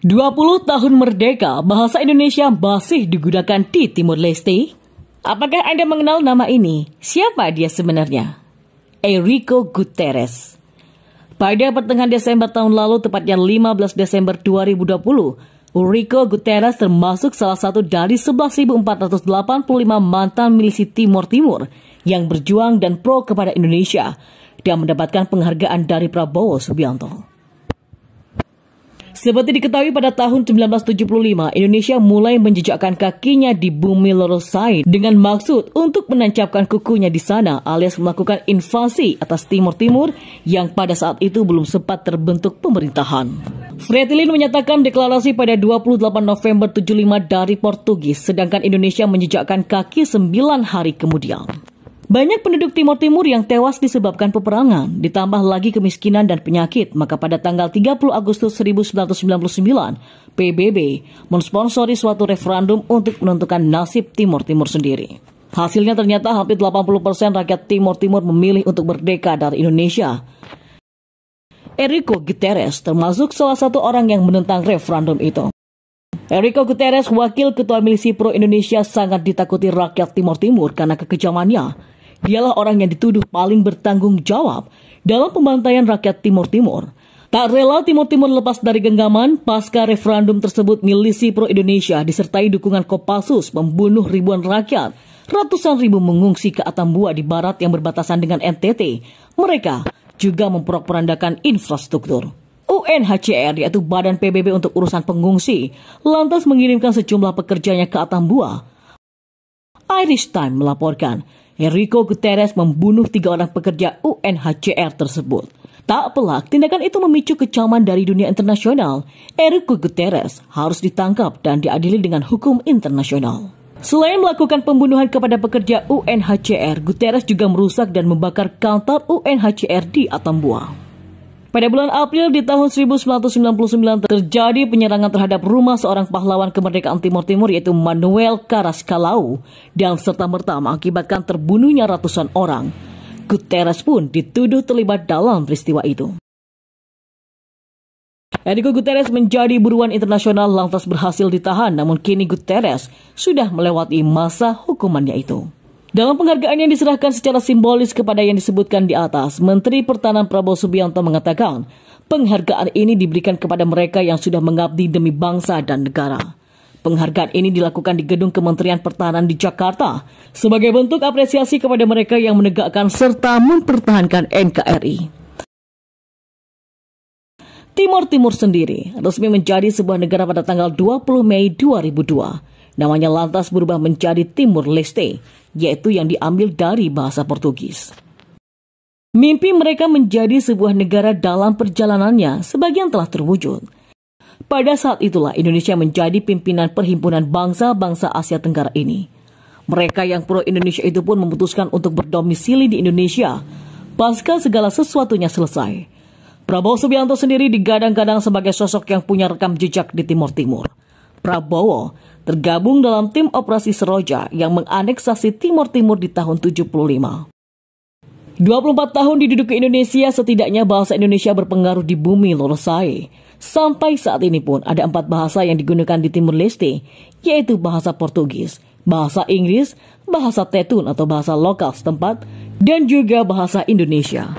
20 tahun merdeka, bahasa Indonesia masih digunakan di Timur Leste? Apakah Anda mengenal nama ini? Siapa dia sebenarnya? Enrique Guterres. Pada pertengahan Desember tahun lalu, tepatnya 15 Desember 2020, Enrique Guterres termasuk salah satu dari 11.485 mantan milisi Timur Timur yang berjuang dan pro kepada Indonesia dan mendapatkan penghargaan dari Prabowo Subianto. Seperti diketahui pada tahun 1975, Indonesia mulai menjejakkan kakinya di bumi Lorosai dengan maksud untuk menancapkan kukunya di sana alias melakukan invasi atas Timur Timur yang pada saat itu belum sempat terbentuk pemerintahan. Fretilin menyatakan deklarasi pada 28 November 75 dari Portugis, sedangkan Indonesia menjejakkan kaki 9 hari kemudian. Banyak penduduk Timur Timur yang tewas disebabkan peperangan, ditambah lagi kemiskinan dan penyakit, maka pada tanggal 30 Agustus 1999, PBB mensponsori suatu referendum untuk menentukan nasib Timur Timur sendiri. Hasilnya ternyata hampir 80% rakyat Timur Timur memilih untuk merdeka dari Indonesia. Enrique Guterres termasuk salah satu orang yang menentang referendum itu. Enrique Guterres, wakil ketua milisi pro-Indonesia, sangat ditakuti rakyat Timur Timur karena kekejamannya. Dialah orang yang dituduh paling bertanggung jawab dalam pembantaian rakyat Timur Timur. Tak rela Timur Timur lepas dari genggaman, pasca referendum tersebut milisi pro-Indonesia disertai dukungan Kopassus membunuh ribuan rakyat. Ratusan ribu mengungsi ke Atambua di barat yang berbatasan dengan NTT. Mereka juga memporak-porandakan infrastruktur. UNHCR, yaitu Badan PBB untuk urusan pengungsi, lantas mengirimkan sejumlah pekerjanya ke Atambua. Irish Times melaporkan, Enrique Guterres membunuh 3 orang pekerja UNHCR tersebut. Tak pelak, tindakan itu memicu kecaman dari dunia internasional. Enrique Guterres harus ditangkap dan diadili dengan hukum internasional. Selain melakukan pembunuhan kepada pekerja UNHCR, Guterres juga merusak dan membakar kantor UNHCR di Atambua. Pada bulan April di tahun 1999 terjadi penyerangan terhadap rumah seorang pahlawan kemerdekaan Timur Timur yaitu Manuel Carrascalau dan serta-merta mengakibatkan terbunuhnya ratusan orang. Guterres pun dituduh terlibat dalam peristiwa itu. Enrique Guterres menjadi buruan internasional lantas berhasil ditahan, namun kini Guterres sudah melewati masa hukumannya itu. Dalam penghargaan yang diserahkan secara simbolis kepada yang disebutkan di atas, Menteri Pertahanan Prabowo Subianto mengatakan penghargaan ini diberikan kepada mereka yang sudah mengabdi demi bangsa dan negara. Penghargaan ini dilakukan di Gedung Kementerian Pertahanan di Jakarta sebagai bentuk apresiasi kepada mereka yang menegakkan serta mempertahankan NKRI. Timur Timur sendiri resmi menjadi sebuah negara pada tanggal 20 Mei 2002. Namanya lantas berubah menjadi Timur Leste, yaitu yang diambil dari bahasa Portugis. Mimpi mereka menjadi sebuah negara dalam perjalanannya sebagian telah terwujud. Pada saat itulah Indonesia menjadi pimpinan Perhimpunan Bangsa-Bangsa Asia Tenggara ini. Mereka yang pro-Indonesia itu pun memutuskan untuk berdomisili di Indonesia pasca segala sesuatunya selesai. Prabowo Subianto sendiri digadang-gadang sebagai sosok yang punya rekam jejak di Timur Timur. Prabowo tergabung dalam tim operasi Seroja yang menganeksasi Timur Timur di tahun 75. 24 tahun diduduki Indonesia, setidaknya bahasa Indonesia berpengaruh di bumi Lorosai. Sampai saat ini pun ada 4 bahasa yang digunakan di Timur Leste, yaitu bahasa Portugis, bahasa Inggris, bahasa Tetun atau bahasa lokal setempat, dan juga bahasa Indonesia.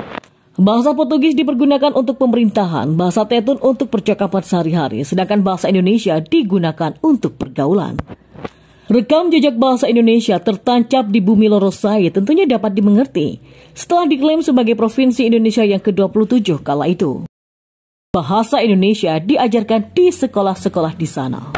Bahasa Portugis dipergunakan untuk pemerintahan, bahasa Tetun untuk percakapan sehari-hari, sedangkan bahasa Indonesia digunakan untuk pergaulan. Rekam jejak bahasa Indonesia tertancap di bumi Lorosai tentunya dapat dimengerti setelah diklaim sebagai Provinsi Indonesia yang ke-27 kala itu. Bahasa Indonesia diajarkan di sekolah-sekolah di sana.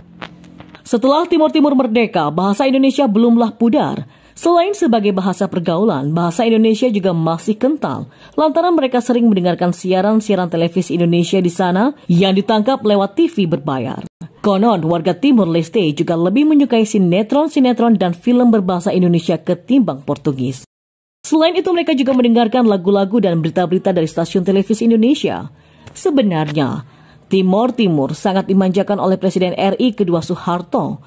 Setelah Timur Timur merdeka, bahasa Indonesia belumlah pudar. Selain sebagai bahasa pergaulan, bahasa Indonesia juga masih kental lantaran mereka sering mendengarkan siaran-siaran televisi Indonesia di sana yang ditangkap lewat TV berbayar. Konon, warga Timur Leste juga lebih menyukai sinetron-sinetron dan film berbahasa Indonesia ketimbang Portugis. Selain itu, mereka juga mendengarkan lagu-lagu dan berita-berita dari stasiun televisi Indonesia. Sebenarnya, Timur Timur sangat dimanjakan oleh Presiden RI kedua Soeharto.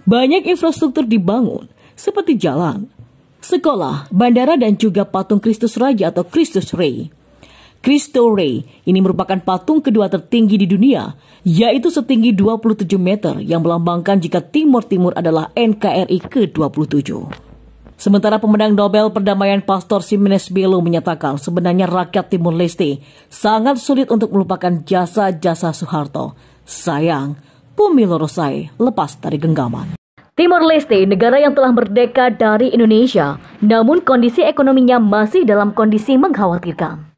Banyak infrastruktur dibangun, seperti jalan, sekolah, bandara, dan juga patung Kristus Raja atau Kristus Rey. Cristo Rey ini merupakan patung kedua tertinggi di dunia, yaitu setinggi 27 meter yang melambangkan jika Timor Timur adalah NKRI ke-27. Sementara pemenang Nobel Perdamaian Pastor Ximenes Belo menyatakan sebenarnya rakyat Timor Leste sangat sulit untuk melupakan jasa-jasa Soeharto. Sayang, bumi Lorosai lepas dari genggaman. Timor Leste, negara yang telah merdeka dari Indonesia, namun kondisi ekonominya masih dalam kondisi mengkhawatirkan.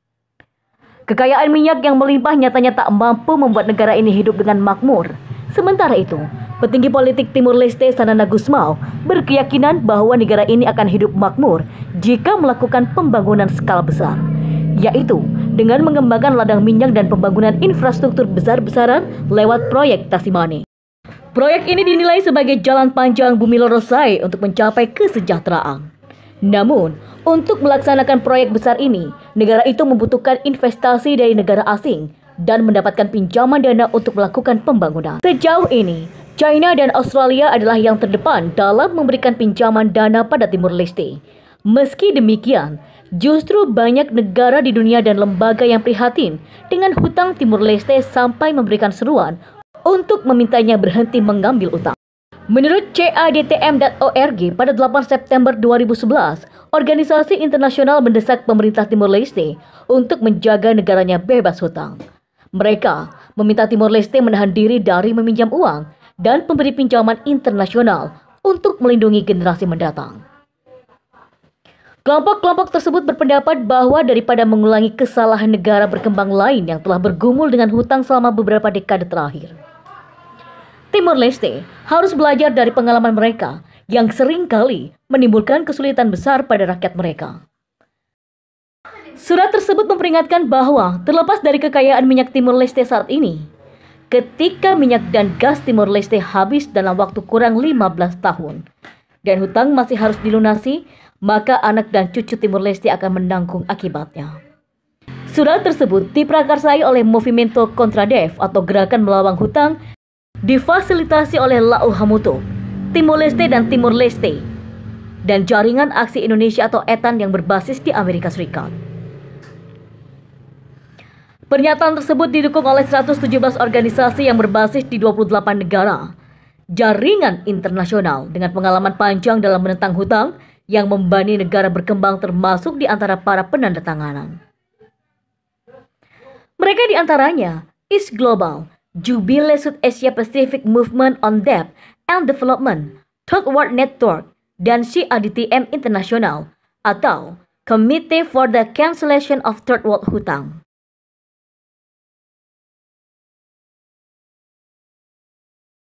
Kekayaan minyak yang melimpah nyatanya tak mampu membuat negara ini hidup dengan makmur. Sementara itu, petinggi politik Timor Leste Sanana Gusmao berkeyakinan bahwa negara ini akan hidup makmur jika melakukan pembangunan skala besar, yaitu dengan mengembangkan ladang minyak dan pembangunan infrastruktur besar-besaran lewat proyek Tasimane. Proyek ini dinilai sebagai jalan panjang bumi Lorosai untuk mencapai kesejahteraan. Namun, untuk melaksanakan proyek besar ini, negara itu membutuhkan investasi dari negara asing dan mendapatkan pinjaman dana untuk melakukan pembangunan. Sejauh ini, China dan Australia adalah yang terdepan dalam memberikan pinjaman dana pada Timor Leste. Meski demikian, justru banyak negara di dunia dan lembaga yang prihatin dengan hutang Timor Leste sampai memberikan seruan untuk memintanya berhenti mengambil utang. Menurut cadtm.org, pada 8 September 2011, organisasi internasional mendesak pemerintah Timor Leste untuk menjaga negaranya bebas hutang. Mereka meminta Timor Leste menahan diri dari meminjam uang dan pemberi pinjaman internasional untuk melindungi generasi mendatang. Kelompok-kelompok tersebut berpendapat bahwa daripada mengulangi kesalahan negara berkembang lain yang telah bergumul dengan hutang selama beberapa dekade terakhir, Timor Leste harus belajar dari pengalaman mereka yang sering kali menimbulkan kesulitan besar pada rakyat mereka. Surat tersebut memperingatkan bahwa terlepas dari kekayaan minyak Timor Leste saat ini, ketika minyak dan gas Timor Leste habis dalam waktu kurang 15 tahun dan hutang masih harus dilunasi, maka anak dan cucu Timor Leste akan menanggung akibatnya. Surat tersebut diprakarsai oleh Movimento Contra Dev atau Gerakan Melawan Hutang, difasilitasi oleh Lau Hamuto, Timor Leste dan Timor Leste, dan Jaringan Aksi Indonesia atau ETAN yang berbasis di Amerika Serikat. Pernyataan tersebut didukung oleh 117 organisasi yang berbasis di 28 negara, jaringan internasional dengan pengalaman panjang dalam menentang hutang yang membebani negara berkembang termasuk di antara para penandatanganan. Mereka di antaranya East Global, Jubilee South Asia Pacific Movement on Debt and Development, Third World Network, dan CADTM International atau Committee for the Cancellation of Third World Hutang.